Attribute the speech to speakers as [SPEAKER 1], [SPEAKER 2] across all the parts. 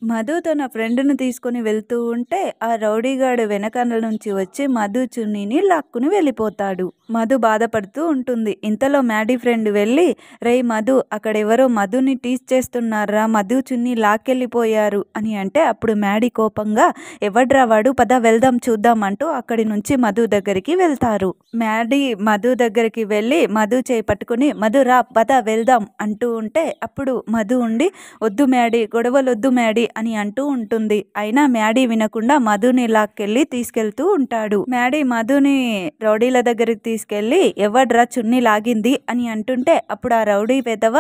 [SPEAKER 1] మధు తన ఫ్రెండ్‌ని తీసుకొని వెళ్తూ ఉంటే, ఆ రౌడీగాడు వెనకాల నుంచి వచ్చి మధు చున్నీని లాక్కుని వెళ్ళిపోతాడు. మధు బాధపడుతూ ఉంటుంది. ఇంతలో మ్యాడీ ఫ్రెండ్ వెళ్ళి, "రేయ్ మధు, అక్కడెవరో మధుని టీజ్ చేస్తున్నార్రా, మధు చున్నీ లాక్కెళ్ళిపోయారు" అని అంటే, అప్పుడు మ్యాడీ కోపంగా, "ఎవడ్రా వాడు, పద వెళ్దాం చూద్దాం" అంటూ అక్కడి నుంచి మధు దగ్గరికి వెళ్తారు. మ్యాడీ మధు దగ్గరికి వెళ్ళి మధు చేయి పట్టుకుని, "మధు రా, పద వెళ్దాం" అంటూ ఉంటే, అప్పుడు మధు ఉండి, "వద్దు మ్యాడీ, గొడవలొద్దు మ్యాడీ" అని అంటూ ఉంటుంది. అయినా మ్యాడీ వినకుండా మధుని లాక్కెళ్ళి తీసుకెళ్తూ ఉంటాడు. మ్యాడీ మధుని రౌడీల దగ్గరికి తీసుకెళ్ళి, "ఎవడ్రా చున్నీ లాగింది" అని అంటుంటే, అప్పుడు ఆ రౌడీ వెధవ,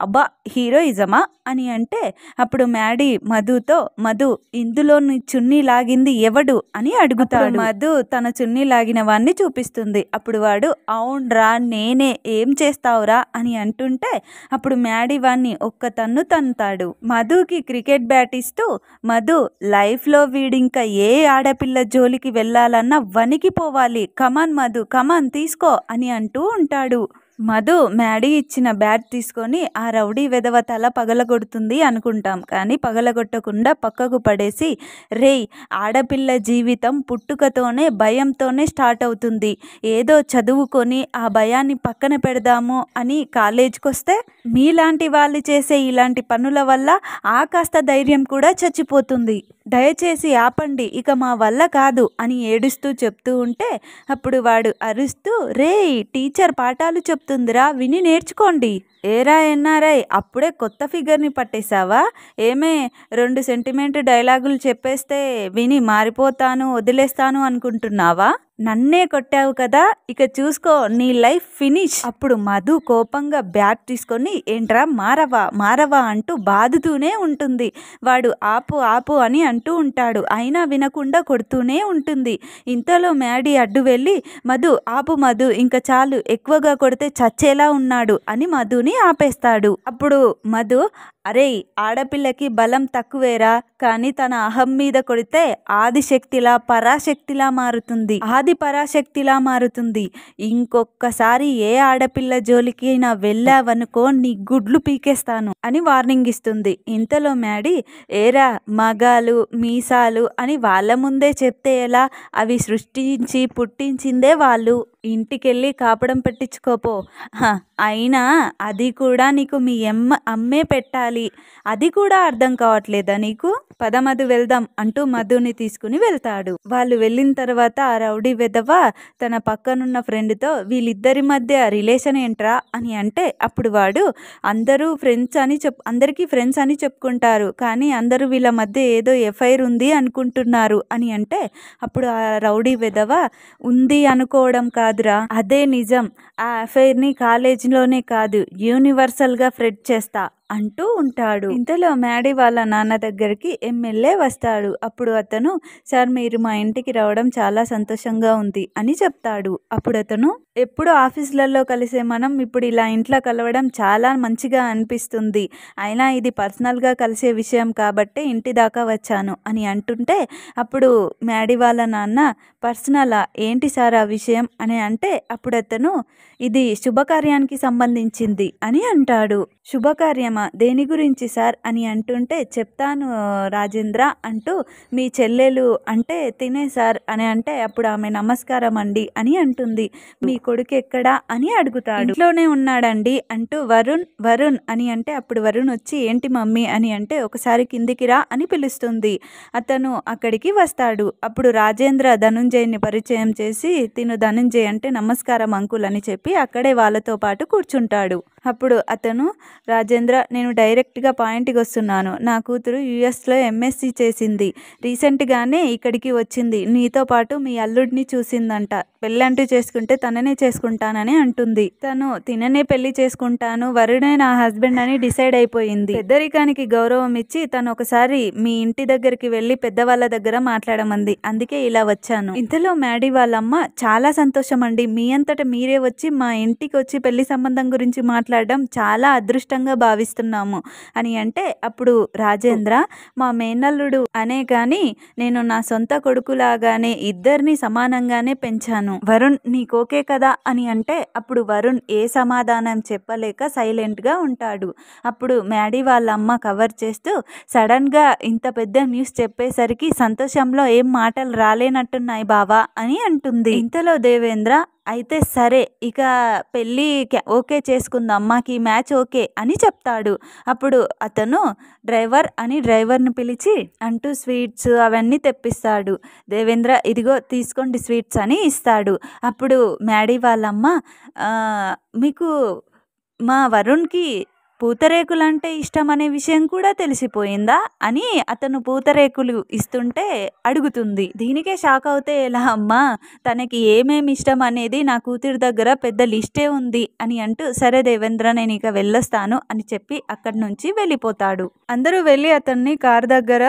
[SPEAKER 1] "అబ్బా, హీరోయిజమా" అని అంటే, అప్పుడు మ్యాడీ మధుతో, "మధు, ఇందులో నీ చున్నీ లాగింది ఎవడు" అని అడుగుతాడు. మధు తన చున్నీ లాగిన వాడిని చూపిస్తుంది. అప్పుడు వాడు, "అవునరా నేనే, ఏం చేస్తావురా" అని అంటుంటే, అప్పుడు మ్యాడీ వాడిని ఒక్క తన్ను తన్నుతాడు. మధుకి క్రికెట్ బ్యాట్ ఇస్తూ, "మధు, లైఫ్లో వీడింకా ఏ ఆడపిల్ల జోలికి వెళ్ళాలన్నా వణికిపోవాలి, కమాన్ మధు, కమాన్ తీసుకో" అని అంటూ ఉంటాడు. మధు మ్యాడీ ఇచ్చిన బ్యాట్ తీసుకొని ఆ రౌడీ వెధవ తల పగలగొడుతుంది అనుకుంటాం, కానీ పగలగొట్టకుండా పక్కకు పడేసి, "రేయ్, ఆడపిల్ల జీవితం పుట్టుకతోనే భయంతోనే స్టార్ట్ అవుతుంది. ఏదో చదువుకొని ఆ భయాన్ని పక్కన పెడదాము అని కాలేజ్కి వస్తే, మీలాంటి వాళ్ళు చేసే ఇలాంటి పనుల వల్ల ఆ కాస్త ధైర్యం కూడా చచ్చిపోతుంది. దయచేసి ఆపండి, ఇక మా వల్ల కాదు" అని ఏడుస్తూ చెప్తూ ఉంటే, అప్పుడు వాడు అరుస్తూ, "రేయ్, టీచర్ పాఠాలు చెప్తుందిరా, విని నేర్చుకోండి." "ఏరా ఎన్ఆర్ఐ, అప్పుడే కొత్త ఫిగర్ని పట్టేశావా? ఏమే, 2 సెంటిమెంట్ డైలాగులు చెప్పేస్తే విని మారిపోతాను, వదిలేస్తాను అనుకుంటున్నావా? నన్నే కొట్టావు కదా, ఇక చూసుకో, నీ లైఫ్ ఫినిష్." అప్పుడు మధు కోపంగా బ్యాట్ తీసుకొని, "ఏంట్రా, మారవా మారవా" అంటూ బాదుతూనే ఉంటుంది. వాడు "ఆపు ఆపు" అని అంటూ ఉంటాడు. అయినా వినకుండా కొడుతూనే ఉంటుంది. ఇంతలో మ్యాడీ అడ్డు వెళ్ళి, "మధు ఆపు మధు, ఇంక చాలు, ఎక్కువగా కొడితే చచ్చేలా ఉన్నాడు" అని మధుని ఆపేస్తాడు. అప్పుడు మధు, "అరేయ్, ఆడపిల్లకి బలం తక్కువేరా, కానీ తన అహం మీద కొడితే ఆదిశక్తిలా పరాశక్తిలా మారుతుంది, ఆది పరాశక్తిలా మారుతుంది. ఇంకొక్కసారి ఏ ఆడపిల్ల జోలికి నా వెళ్ళావనుకో, నీ గుడ్లు పీకేస్తాను" అని వార్నింగ్ ఇస్తుంది. ఇంతలో మ్యాడీ, "ఏరా, మగాలు మీసాలు అని వాళ్ళ ముందే చెప్తే ఎలా, అవి సృష్టించి పుట్టించిందే వాళ్ళు, ఇంటికెళ్ళి కాపడం పెట్టించుకోపో. అయినా అది కూడా నీకు మీ అమ్మే పెట్టాలి, అది కూడా అర్థం కావట్లేదా నీకు? పద మధు వెళ్దాం" అంటూ మధుని తీసుకుని వెళ్తాడు. వాళ్ళు వెళ్ళిన తర్వాత ఆ రౌడీ వెధవ తన పక్కనున్న ఫ్రెండ్తో, "వీళ్ళిద్దరి మధ్య రిలేషన్ ఏంట్రా" అని అంటే, అప్పుడు వాడు, అందరికీ ఫ్రెండ్స్ అని చెప్పుకుంటారు, కానీ అందరూ వీళ్ళ మధ్య ఏదో ఎఫ్ఐఆర్ ఉంది అనుకుంటున్నారు" అని అంటే, అప్పుడు ఆ రౌడీ వెధవ, "ఉంది అనుకోవడం కాదురా, అదే నిజం. ఆ అఫైర్ని కాలేజీలోనే కాదు, యూనివర్సల్గా స్ప్రెడ్ చేస్తా" అంటూ ఉంటాడు. ఇంతలో మ్యాడీ వాళ్ళ నాన్న దగ్గరికి ఎమ్మెల్యే వస్తాడు. అప్పుడు అతను, "సార్, మీరు మా ఇంటికి రావడం చాలా సంతోషంగా ఉంది" అని చెప్తాడు. అప్పుడు అతను, "ఎప్పుడు ఆఫీసులలో కలిసే మనం ఇప్పుడు ఇలా ఇంట్లో కలవడం చాలా మంచిగా అనిపిస్తుంది. అయినా ఇది పర్సనల్గా కలిసే విషయం కాబట్టే ఇంటి దాకా వచ్చాను" అని అంటుంటే, అప్పుడు మ్యాడీ వాళ్ళ నాన్న, "పర్సనలా, ఏంటి సార్ ఆ విషయం" అని అంటే, అప్పుడు అతను, "ఇది శుభకార్యానికి సంబంధించింది" అని అంటాడు. "శుభకార్యమా, దేని గురించి సార్" అని అంటుంటే, "చెప్తాను రాజేంద్ర" అంటూ, "మీ చెల్లెలు అంటే తినే సార్" అని అంటే, అప్పుడు ఆమె, "నమస్కారం అండి" అని అంటుంది. "మీ కొడుకు ఎక్కడా" అని అడుగుతాడు. "ఇంట్లోనే ఉన్నాడండి" అంటూ, "వరుణ్ వరుణ్" అని అంటే, అప్పుడు వరుణ్ వచ్చి, "ఏంటి మమ్మీ" అని అంటే, "ఒకసారి కిందికి రా" అని పిలుస్తుంది. అతను అక్కడికి వస్తాడు. అప్పుడు రాజేంద్ర ధనుంజయ్ని పరిచయం చేసి, "తిను ధనుంజయ్" అంటే, "నమస్కారం అంకుల్" అని చెప్పి అక్కడే వాళ్ళతో పాటు కూర్చుంటాడు. అప్పుడు అతను, "రాజేంద్ర, నేను డైరెక్ట్గా పాయింట్కి వస్తున్నాను. నా కూతురు యుఎస్లో ఎంఎస్సి చేసింది, రీసెంట్గానే ఇక్కడికి వచ్చింది, నీతో పాటు మీ అల్లుడిని చూసిందంట. పెళ్ళంటూ చేసుకుంటే తననే చేసుకుంటానని అంటుంది. తను తిననే పెళ్లి చేసుకుంటాను, వరుణే నా హస్బెండ్ అని డిసైడ్ అయిపోయింది. పెద్దరికానికి గౌరవం ఇచ్చి తను ఒకసారి మీ ఇంటి దగ్గరికి వెళ్ళి పెద్దవాళ్ళ దగ్గర మాట్లాడమంది, అందుకే ఇలా వచ్చాను." ఇంతలో మ్యాడీ వాళ్ళమ్మ, "చాలా సంతోషం అండి, మీ అంతట మీరే వచ్చి మా ఇంటికి వచ్చి పెళ్లి సంబంధం గురించి మాట్లాడారు, మాట్లాడడం చాలా అదృష్టంగా భావిస్తున్నాము అని అంటే అప్పుడు రాజేంద్ర మా మేనల్లుడు అనే కానీ నేను నా సొంత కొడుకులాగానే ఇద్దరిని సమానంగానే పెంచాను. వరుణ్ నీకు ఓకే కదా అని అంటే అప్పుడు వరుణ్ ఏ సమాధానం చెప్పలేక సైలెంట్గా ఉంటాడు. అప్పుడు మ్యాడీ వాళ్ళ అమ్మ కవర్ చేస్తూ సడన్గా ఇంత పెద్ద న్యూస్ చెప్పేసరికి సంతోషంలో ఏం మాటలు రాలేనట్టున్నాయి బావా అని అంటుంది. ఇంతలో దేవేంద్ర అయితే సరే ఇక పెళ్ళి ఓకే చేసుకుందాం, మాకు ఈ మ్యాచ్ ఓకే అని చెప్తాడు. అప్పుడు అతను డ్రైవర్ అని డ్రైవర్ని పిలిచి అంటూ స్వీట్స్ అవన్నీ తెప్పిస్తాడు. దేవేంద్ర ఇదిగో తీసుకోండి స్వీట్స్ అని ఇస్తాడు. అప్పుడు మ్యాడీ వాళ్ళమ్మ మీకు మా వరుణ్కి పూతరేకులంటే ఇష్టం అనే విషయం కూడా తెలిసిపోయిందా అని అతను పూతరేకులు ఇస్తుంటే అడుగుతుంది. దీనికే షాక్ అవుతే ఎలా అమ్మా, తనకి ఏమేమి ఇష్టం అనేది నా కూతురి దగ్గర పెద్ద లిస్టే ఉంది అని అంటూ సరే దేవేంద్ర నేను ఇక వెళ్ళొస్తాను అని చెప్పి అక్కడి నుంచి వెళ్ళిపోతాడు. అందరూ వెళ్ళి అతన్ని కార్ దగ్గర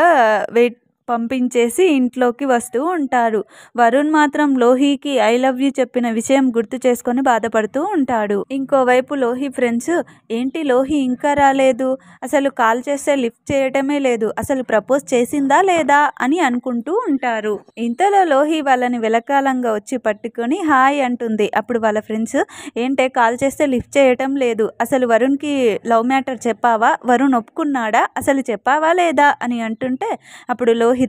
[SPEAKER 1] పంపించేసి ఇంట్లోకి వస్తూ ఉంటారు. వరుణ్ మాత్రం లోహికి ఐ లవ్ యూ చెప్పిన విషయం గుర్తు చేసుకొని బాధపడుతూ ఉంటాడు. ఇంకోవైపు లోహి ఫ్రెండ్స్ ఏంటి లోహి ఇంకా రాలేదు, అసలు కాల్ చేస్తే లిఫ్ట్ చేయటమే లేదు, అసలు ప్రపోజ్ చేసిందా లేదా అని అనుకుంటూ ఉంటారు. ఇంతలో లోహి వాళ్ళని వెలకాలంగా వచ్చి పట్టుకొని హాయ్ అంటుంది. అప్పుడు వాళ్ళ ఫ్రెండ్స్ ఏంటే కాల్ చేస్తే లిఫ్ట్ చేయటం లేదు, అసలు వరుణ్కి లవ్ మ్యాటర్ చెప్పావా, వరుణ్ ఒప్పుకున్నాడా, అసలు చెప్పావా లేదా అని అంటుంటే అప్పుడు లోహిత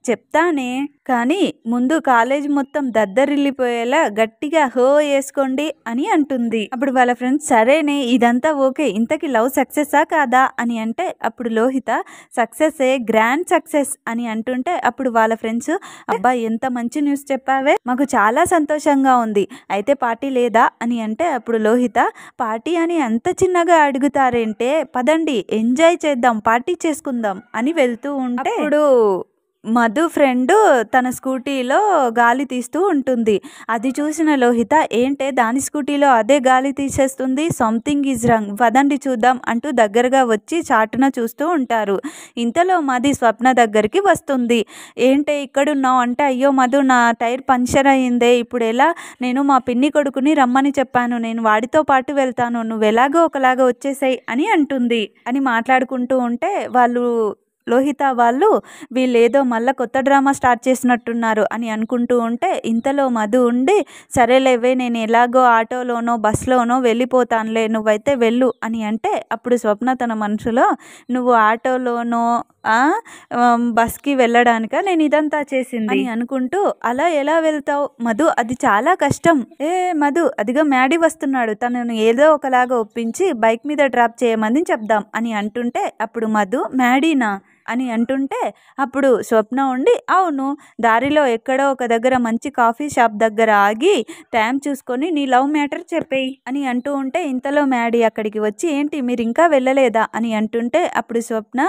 [SPEAKER 1] చెప్తానే కానీ ముందు కాలేజ్ మొత్తం దద్దరిల్లిపోయేలా గట్టిగా హో వేసుకోండి అని అంటుంది. అప్పుడు వాళ్ళ ఫ్రెండ్స్ సరేనే ఇదంతా ఓకే, ఇంతకీ లవ్ సక్సెస్సా కాదా అని అంటే అప్పుడు లోహిత సక్సెస్ గ్రాండ్ సక్సెస్ అని అంటుంటే అప్పుడు వాళ్ళ ఫ్రెండ్స్ అబ్బా ఎంత మంచి న్యూస్ చెప్పావే, మాకు చాలా సంతోషంగా ఉంది, అయితే పార్టీ లేదా అని అంటే అప్పుడు లోహిత పార్టీ అని అంత చిన్నగా అడుగుతారేంటే, పదండి ఎంజాయ్ చేద్దాం పార్టీ చేసుకుందాం అని వెళ్తూ ఉంటే అప్పుడు మధు ఫ్రెండ్ తన స్కూటీలో గాలి తీస్తూ ఉంటుంది. అది చూసిన లోహిత ఏంటే దాని స్కూటీలో అదే గాలి తీసేస్తుంది, సంథింగ్ ఈజ్ రాంగ్, పదండి చూద్దాం అంటూ దగ్గరగా వచ్చి చాటున చూస్తూ ఉంటారు. ఇంతలో మధు స్వప్న దగ్గరికి వస్తుంది. ఏంటే ఇక్కడున్నావు అంటే అయ్యో మధు నా టైర్ పంక్చర్ అయ్యిందే, ఇప్పుడు ఎలా, నేను మా పిన్ని కొడుకుని రమ్మని చెప్పాను, నేను వాడితో పాటు వెళ్తాను, నువ్వు ఎలాగో ఒకలాగా వచ్చేసాయి అని అంటుంది. అని మాట్లాడుకుంటూ ఉంటే వాళ్ళు లోహిత వాళ్ళు వీళ్ళేదో మళ్ళీ కొత్త డ్రామా స్టార్ట్ చేసినట్టున్నారు అని అనుకుంటూ ఉంటే ఇంతలో మధు ఉండి సరేలేవే నేను ఎలాగో ఆటోలోనో బస్లోనో వెళ్ళిపోతానులే, నువ్వైతే వెళ్ళు అని అంటే అప్పుడు స్వప్న తన మనసులో నువ్వు ఆటోలోనో బస్కి వెళ్ళడానిక నేను ఇదంతా చేసింది అని అనుకుంటూ అలా ఎలా వెళ్తావు మధు, అది చాలా కష్టం. మధు అదిగో మ్యాడీ వస్తున్నాడు, తనను ఏదో ఒకలాగా ఒప్పించి బైక్ మీద డ్రాప్ చేయమని చెప్దాం అని అంటుంటే అప్పుడు మధు మ్యాడీనా అని అంటుంటే అప్పుడు స్వప్న ఉండి అవును, దారిలో ఎక్కడో ఒక దగ్గర మంచి కాఫీ షాప్ దగ్గర ఆగి టైం చూసుకొని నీ లవ్ మ్యాటర్ చెప్పేయి అని అంటూ ఉంటే ఇంతలో మ్యాడీ అక్కడికి వచ్చి ఏంటి మీరు ఇంకా వెళ్ళలేదా అని అంటుంటే అప్పుడు స్వప్న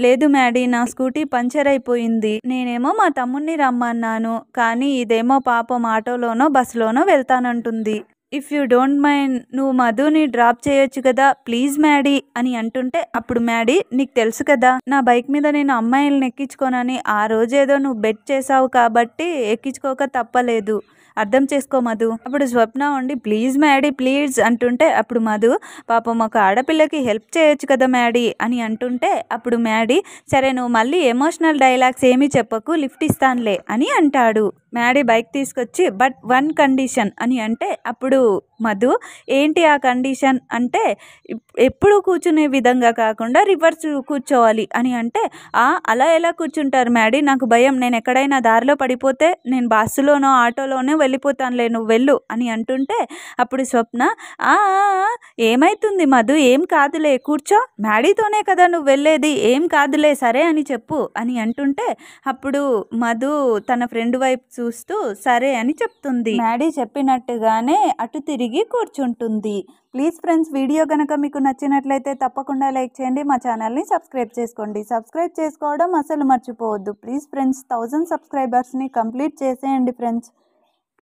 [SPEAKER 1] లేదు మ్యాడీ నా స్కూటీ పంచర్ అయిపోయింది, నేనేమో మా తమ్ముడిని రమ్మన్నాను కానీ ఇదేమో పాపం ఆటోలోనో బస్సులోనో వెళ్తానంటుంది, ఇఫ్ యూ డోంట్ మైండ్ నువ్వు మధుని డ్రాప్ చేయొచ్చు కదా ప్లీజ్ మ్యాడీ అని అంటుంటే అప్పుడు మ్యాడీ నీకు తెలుసు కదా నా బైక్ మీద నేను అమ్మాయిలను ఎక్కించుకోనని, ఆ రోజేదో నువ్వు బెట్ చేసావు కాబట్టి ఎక్కించుకోక తప్పలేదు, అర్థం చేసుకో మధు. అప్పుడు స్వప్న ఉండి ప్లీజ్ మ్యాడీ ప్లీజ్ అంటుంటే అప్పుడు మధు పాపం ఒక ఆడపిల్లకి హెల్ప్ చేయొచ్చు కదా మ్యాడీ అని అంటుంటే అప్పుడు మ్యాడీ సరే నువ్వు మళ్ళీ ఎమోషనల్ డైలాగ్స్ ఏమీ చెప్పకు లిఫ్ట్ ఇస్తానులే అని అంటాడు. మ్యాడీ బైక్ తీసుకొచ్చి బట్ వన్ కండిషన్ అని అంటే అప్పుడు మధు ఏంటి ఆ కండిషన్ అంటే ఎప్పుడు కూర్చునే విధంగా కాకుండా రివర్స్ కూర్చోవాలి అని అంటే అలా ఎలా కూర్చుంటారు మ్యాడీ, నాకు భయం, నేను ఎక్కడైనా దారిలో పడిపోతే నేను బస్సులోనో ఆటోలోనో వెళ్ళిపోతానులే నువ్వు వెళ్ళు అని అంటుంటే అప్పుడు స్వప్న ఏమైతుంది మధు ఏం కాదులే కూర్చో, మ్యాడీతోనే కదా నువ్వు వెళ్ళేది, ఏం కాదులే సరే అని చెప్పు అని అంటుంటే అప్పుడు మధు తన ఫ్రెండ్ వైపు చూస్తూ సరే అని చెప్తుంది. మ్యాడీ చెప్పినట్టుగానే అటు తిరిగి కూర్చుంటుంది. ప్లీజ్ ఫ్రెండ్స్ వీడియో కనుక మీకు నచ్చినట్లయితే తప్పకుండా లైక్ చేయండి, మా ఛానల్ని సబ్స్క్రైబ్ చేసుకోండి, సబ్స్క్రైబ్ చేసుకోవడం అసలు మర్చిపోవద్దు. ప్లీజ్ ఫ్రెండ్స్ 1000 సబ్స్క్రైబర్స్ని కంప్లీట్ చేసేయండి ఫ్రెండ్స్.